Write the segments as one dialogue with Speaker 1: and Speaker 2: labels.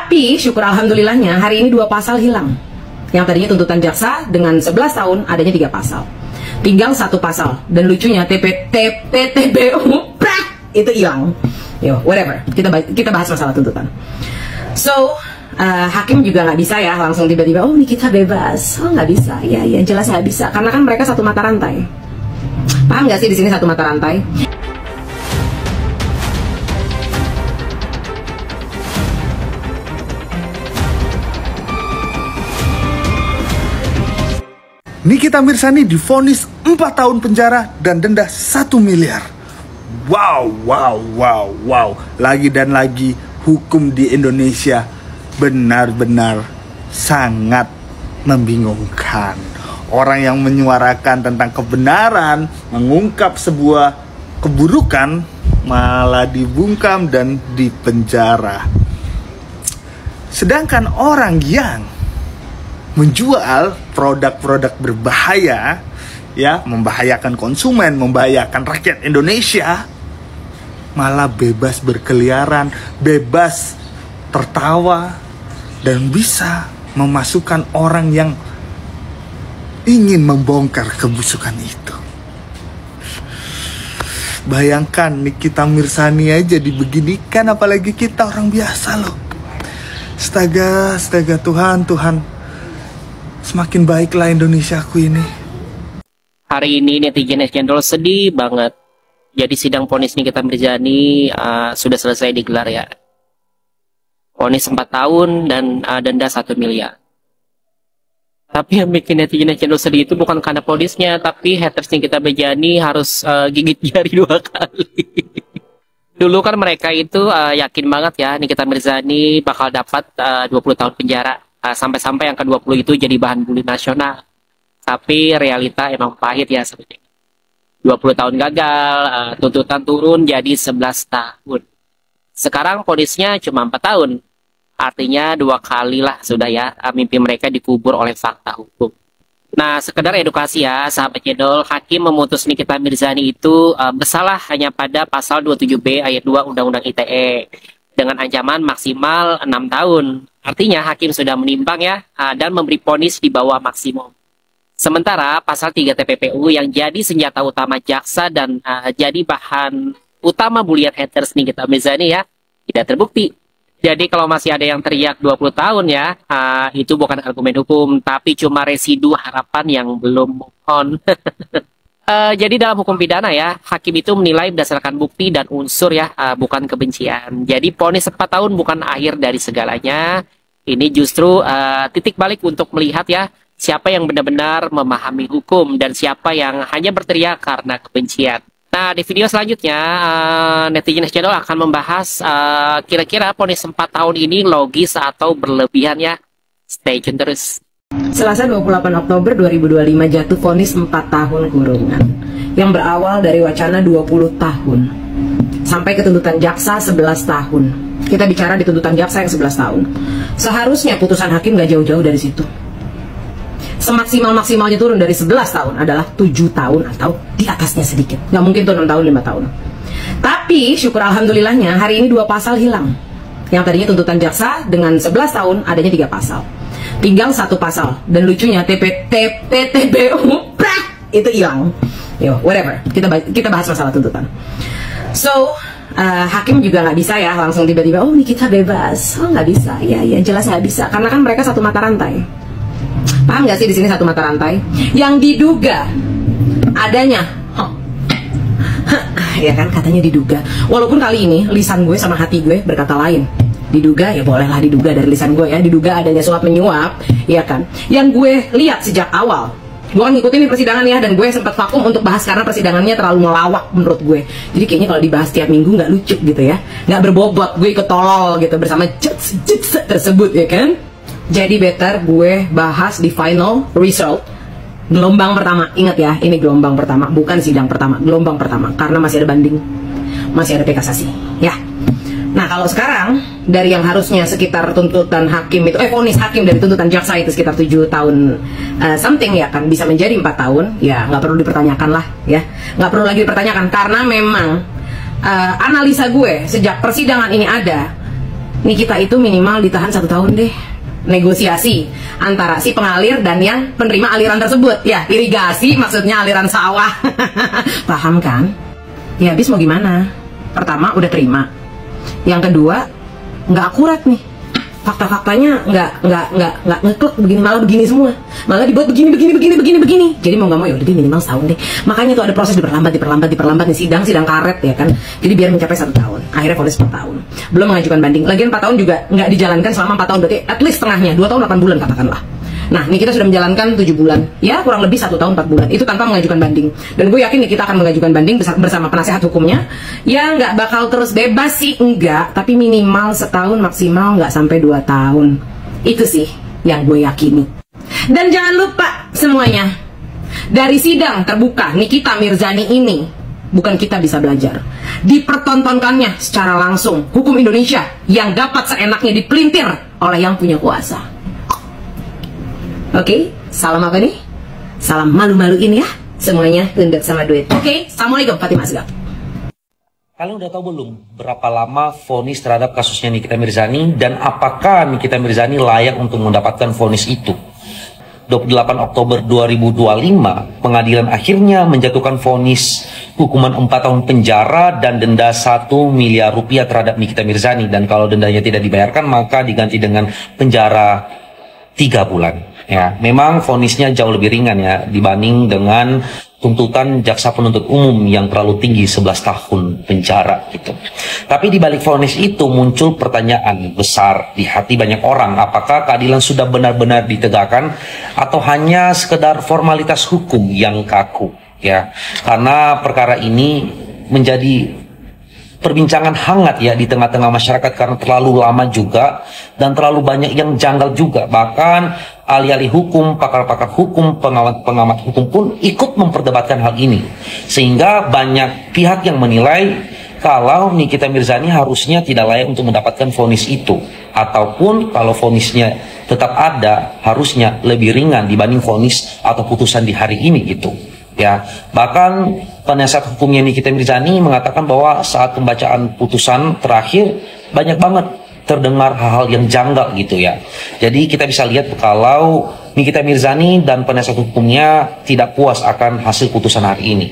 Speaker 1: Tapi syukur alhamdulillahnya hari ini 2 pasal hilang. Yang tadinya tuntutan jaksa dengan 11 tahun adanya 3 pasal. Tinggal 1 pasal. Dan lucunya TPTBU itu hilang. Yo, whatever. Kita bahas masalah tuntutan. So, hakim juga nggak bisa ya langsung tiba-tiba, oh Nikita bebas. Oh nggak bisa. Ya jelas nggak bisa. Karena kan mereka satu mata rantai. Paham nggak sih di sini satu mata rantai?
Speaker 2: Nikita Mirzani divonis 4 tahun penjara dan denda 1 miliar. Wow. Lagi dan lagi hukum di Indonesia benar-benar sangat membingungkan. Orang yang menyuarakan tentang kebenaran, mengungkap sebuah keburukan, malah dibungkam dan dipenjara. Sedangkan orang yang menjual produk-produk berbahaya, ya, membahayakan konsumen, membahayakan rakyat Indonesia, malah bebas berkeliaran, bebas tertawa, dan bisa memasukkan orang yang ingin membongkar kebusukan itu. Bayangkan Nikita Mirzani aja dibeginikan, apalagi kita orang biasa loh. Astaga, Tuhan. Semakin baiklah Indonesiaku ini.
Speaker 3: Hari ini netizen channel sedih banget. Jadi sidang vonis Nikita Mirzani sudah selesai digelar ya. Vonis 4 tahun dan denda 1 miliar. Tapi yang bikin netizen channel sedih itu bukan karena vonisnya, tapi haters Nikita Mirzani harus gigit jari 2 kali. Dulu kan mereka itu yakin banget ya Nikita Mirzani bakal dapat 20 tahun penjara. Sampai-sampai yang ke-20 itu jadi bahan bully nasional. Tapi realita emang pahit ya sebenarnya. 20 tahun gagal, tuntutan turun jadi 11 tahun. Sekarang vonisnya cuma 4 tahun. Artinya 2 kali lah sudah ya mimpi mereka dikubur oleh fakta hukum. Nah, sekedar edukasi ya sahabat channel, hakim memutus Nikita Mirzani itu bersalah hanya pada pasal 27B ayat 2 Undang-Undang ITE. Dengan ancaman maksimal 6 tahun. Artinya hakim sudah menimbang ya dan memberi vonis di bawah maksimum. Sementara pasal 3 TPPU yang jadi senjata utama jaksa dan jadi bahan utama bulian haters Nikita Mirzani ya tidak terbukti. Jadi kalau masih ada yang teriak 20 tahun ya, itu bukan argumen hukum, tapi cuma residu harapan yang belum move on. Jadi dalam hukum pidana ya, hakim itu menilai berdasarkan bukti dan unsur ya, bukan kebencian. Jadi vonis 4 tahun bukan akhir dari segalanya. Ini justru titik balik untuk melihat ya, siapa yang benar-benar memahami hukum dan siapa yang hanya berteriak karena kebencian. Nah, di video selanjutnya, netizen channel akan membahas kira-kira vonis 4 tahun ini logis atau berlebihan ya. Stay tune terus.
Speaker 1: Selasa 28 Oktober 2025 jatuh vonis 4 tahun kurungan yang berawal dari wacana 20 tahun sampai ke tuntutan jaksa 11 tahun. Kita bicara di tuntutan jaksa yang 11 tahun. Seharusnya putusan hakim gak jauh-jauh dari situ. Semaksimal-maksimalnya turun dari 11 tahun adalah 7 tahun atau di atasnya sedikit. Gak mungkin tuh 6 tahun, 5 tahun. Tapi syukur alhamdulillahnya hari ini 2 pasal hilang. Yang tadinya tuntutan jaksa dengan 11 tahun adanya 3 pasal. Tinggal 1 pasal. Dan lucunya TPTBU itu hilang. Yo, whatever. Kita bahas masalah tuntutan. So, hakim juga nggak bisa ya langsung tiba-tiba, oh Nikita bebas. Oh nggak bisa. Ya jelas nggak bisa. Karena kan mereka satu mata rantai. Paham nggak sih di sini satu mata rantai? Yang diduga adanya, ya kan katanya diduga. Walaupun kali ini lisan gue sama hati gue berkata lain. Diduga ya bolehlah diduga dari lisan gue ya, diduga adanya suap menyuap, ya kan. Yang gue lihat sejak awal, gue kan ngikutin persidangan ya, dan gue sempat vakum untuk bahas karena persidangannya terlalu melawak menurut gue. Jadi kayaknya kalau dibahas tiap minggu nggak lucu gitu ya, nggak berbobot, gue ikut tolol gitu bersama judge tersebut ya kan. Jadi better gue bahas di final result gelombang pertama. Ingat ya, ini gelombang pertama, bukan sidang pertama, gelombang pertama, karena masih ada banding, masih ada kasasi ya. Nah kalau sekarang dari yang harusnya sekitar tuntutan hakim itu, vonis hakim dari tuntutan jaksa itu sekitar 7 tahun something ya kan, bisa menjadi 4 tahun, ya nggak perlu dipertanyakan lah ya, nggak perlu lagi dipertanyakan karena memang analisa gue sejak persidangan ini ada, Nikita itu minimal ditahan 1 tahun deh. Negosiasi antara si pengalir dan yang penerima aliran tersebut. Ya, irigasi maksudnya aliran sawah. Paham kan? Ya habis mau gimana? Pertama udah terima. Yang kedua nggak akurat nih. Fakta-faktanya nggak ngeklek begini, malah begini semua, malah dibuat begini. Jadi mau nggak mau ya udah minimal setahun deh. Makanya tuh ada proses diperlambat nih, sidang karet ya kan. Jadi biar mencapai 1 tahun. Akhirnya vonis 4 tahun. Belum mengajukan banding. Lagian 4 tahun juga nggak dijalankan selama 4 tahun, berarti at least setengahnya 2 tahun 8 bulan katakanlah. Nah, ini kita sudah menjalankan 7 bulan, ya kurang lebih 1 tahun 4 bulan. Itu tanpa mengajukan banding. Dan gue yakin nih kita akan mengajukan banding bersama penasehat hukumnya. Ya nggak bakal terus bebas sih, enggak. Tapi minimal setahun, maksimal nggak sampai 2 tahun. Itu sih yang gue yakini. Dan jangan lupa semuanya, dari sidang terbuka Nikita Mirzani ini, bukan kita bisa belajar, dipertontonkannya secara langsung hukum Indonesia yang dapat seenaknya dipelintir oleh yang punya kuasa. Oke, salam apa nih? Salam malu-maluin ya. Semuanya tunduk sama duit. Oke, assalamualaikum Fatimah Asgaf.
Speaker 4: Kalian udah tahu belum berapa lama vonis terhadap kasusnya Nikita Mirzani dan apakah Nikita Mirzani layak untuk mendapatkan vonis itu? 28 Oktober 2025, pengadilan akhirnya menjatuhkan vonis hukuman 4 tahun penjara dan denda 1 miliar rupiah terhadap Nikita Mirzani. Dan kalau dendanya tidak dibayarkan, maka diganti dengan penjara 3 bulan. Ya, memang vonisnya jauh lebih ringan ya dibanding dengan tuntutan jaksa penuntut umum yang terlalu tinggi 11 tahun penjara gitu. Tapi di balik vonis itu muncul pertanyaan besar di hati banyak orang, apakah keadilan sudah benar-benar ditegakkan atau hanya sekedar formalitas hukum yang kaku ya. Karena perkara ini menjadi perbincangan hangat ya di tengah-tengah masyarakat karena terlalu lama juga dan terlalu banyak yang janggal juga. Bahkan ahli-ahli hukum, pakar-pakar hukum, pengamat hukum pun ikut memperdebatkan hal ini. Sehingga banyak pihak yang menilai kalau Nikita Mirzani harusnya tidak layak untuk mendapatkan vonis itu. Ataupun kalau vonisnya tetap ada, harusnya lebih ringan dibanding vonis atau putusan di hari ini gitu. Ya, bahkan penasihat hukumnya Nikita Mirzani mengatakan bahwa saat pembacaan putusan terakhir banyak banget terdengar hal-hal yang janggal gitu ya. Jadi kita bisa lihat kalau Nikita Mirzani dan penasihat hukumnya tidak puas akan hasil putusan hari ini.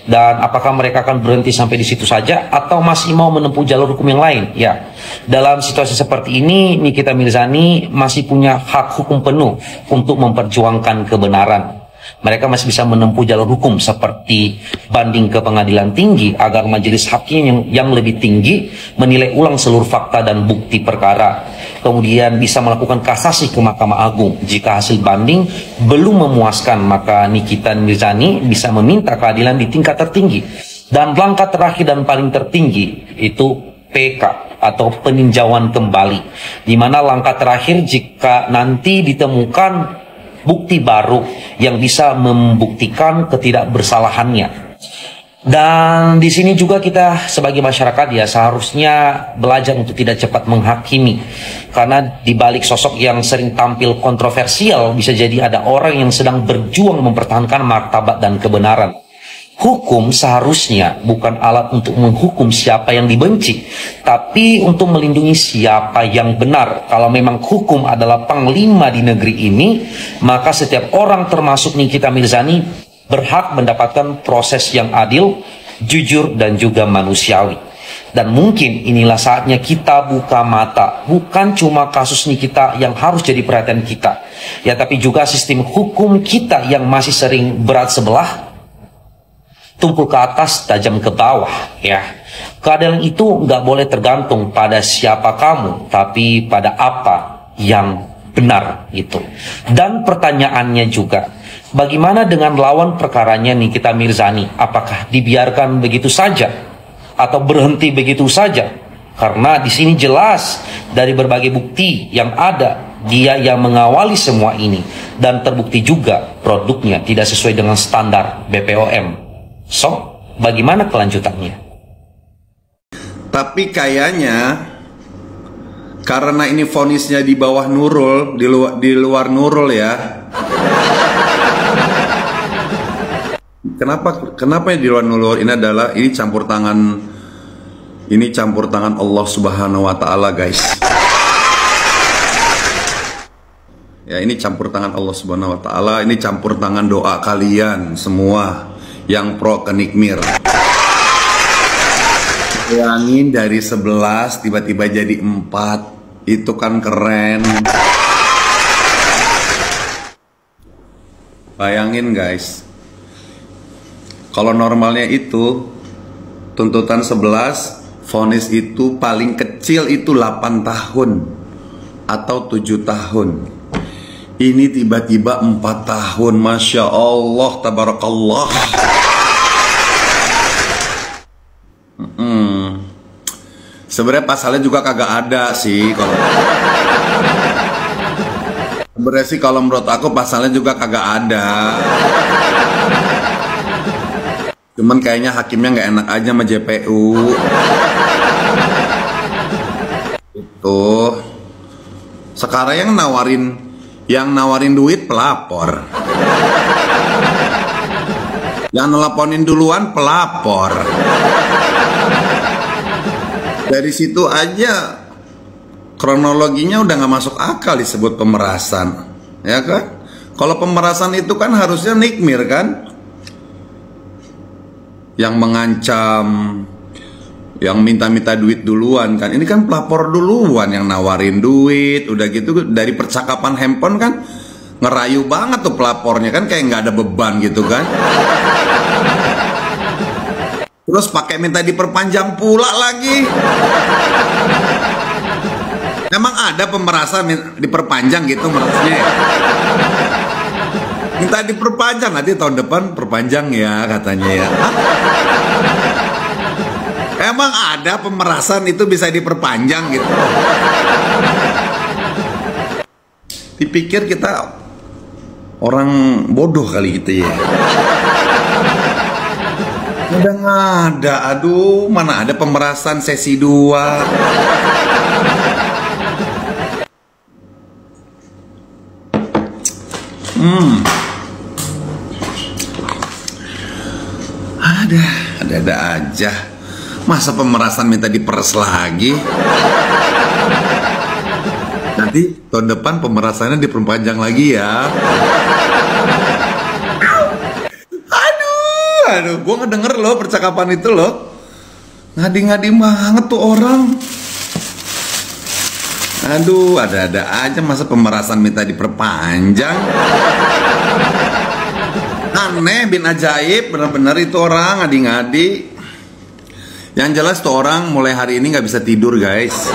Speaker 4: Dan apakah mereka akan berhenti sampai di situ saja atau masih mau menempuh jalur hukum yang lain? Ya, dalam situasi seperti ini Nikita Mirzani masih punya hak hukum penuh untuk memperjuangkan kebenaran. Mereka masih bisa menempuh jalur hukum seperti banding ke pengadilan tinggi agar majelis hakim yang lebih tinggi menilai ulang seluruh fakta dan bukti perkara. Kemudian bisa melakukan kasasi ke Mahkamah Agung. Jika hasil banding belum memuaskan, maka Nikita Mirzani bisa meminta keadilan di tingkat tertinggi. Dan langkah terakhir dan paling tertinggi itu PK atau peninjauan kembali. Di mana langkah terakhir jika nanti ditemukan bukti baru yang bisa membuktikan ketidakbersalahannya. Dan di sini juga kita sebagai masyarakat ya seharusnya belajar untuk tidak cepat menghakimi. Karena di balik sosok yang sering tampil kontroversial bisa jadi ada orang yang sedang berjuang mempertahankan martabat dan kebenaran. Hukum seharusnya bukan alat untuk menghukum siapa yang dibenci, tapi untuk melindungi siapa yang benar. Kalau memang hukum adalah panglima di negeri ini, maka setiap orang termasuk Nikita Mirzani berhak mendapatkan proses yang adil, jujur, dan juga manusiawi. Dan mungkin inilah saatnya kita buka mata, bukan cuma kasus Nikita yang harus jadi perhatian kita, ya, tapi juga sistem hukum kita yang masih sering berat sebelah, tumpul ke atas, tajam ke bawah, ya. Keadilan itu nggak boleh tergantung pada siapa kamu, tapi pada apa yang benar, gitu. Dan pertanyaannya juga, bagaimana dengan lawan perkaranya Nikita Mirzani? Apakah dibiarkan begitu saja atau berhenti begitu saja? Karena di sini jelas dari berbagai bukti yang ada, dia yang mengawali semua ini dan terbukti juga produknya tidak sesuai dengan standar BPOM. So, bagaimana kelanjutannya?
Speaker 2: Tapi kayaknya karena ini vonisnya di bawah Nurul, di luar Nurul ya. Kenapa di luar Nurul? Ini campur tangan Allah Subhanahu wa taala, guys. Ya, ini campur tangan Allah Subhanahu wa taala, ini campur tangan doa kalian semua yang pro ke Nikmir. Bayangin dari 11 tiba-tiba jadi 4. Itu kan keren. Bayangin guys. Kalau normalnya itu tuntutan 11, vonis itu paling kecil itu 8 tahun atau 7 tahun. Ini tiba-tiba 4 tahun, Masya Allah, tabarakallah. Sebenarnya pasalnya juga kagak ada sih. Sebenarnya sih kalau menurut aku pasalnya juga kagak ada. Cuman kayaknya hakimnya nggak enak aja sama JPU. Itu. Sekarang yang nawarin duit pelapor. Yang nelponin duluan pelapor. Dari situ aja kronologinya udah nggak masuk akal disebut pemerasan, ya kan? Kalau pemerasan itu kan harusnya Nikmir kan, yang mengancam, yang minta-minta duit duluan kan. Ini kan pelapor duluan yang nawarin duit, udah gitu dari percakapan handphone kan ngerayu banget tuh pelapornya kan, kayak nggak ada beban gitu kan. Terus pakai minta diperpanjang pula lagi. Emang ada pemerasan diperpanjang gitu maksudnya? Minta diperpanjang, nanti tahun depan perpanjang ya katanya ya. Hah? Emang ada pemerasan itu bisa diperpanjang gitu? Dipikir kita orang bodoh kali gitu ya. Udah nggak ada, aduh, mana ada pemerasan sesi 2. Ada aja. Masa pemerasan minta diperes lagi? Nanti tahun depan pemerasannya diperpanjang lagi ya. Aduh, gue ngedenger loh percakapan itu loh. Ngadi-ngadi banget tuh orang. Aduh, ada-ada aja masa pemerasan minta diperpanjang. Aneh bin ajaib, bener-bener itu orang ngadi-ngadi. Yang jelas tuh orang mulai hari ini nggak bisa tidur guys.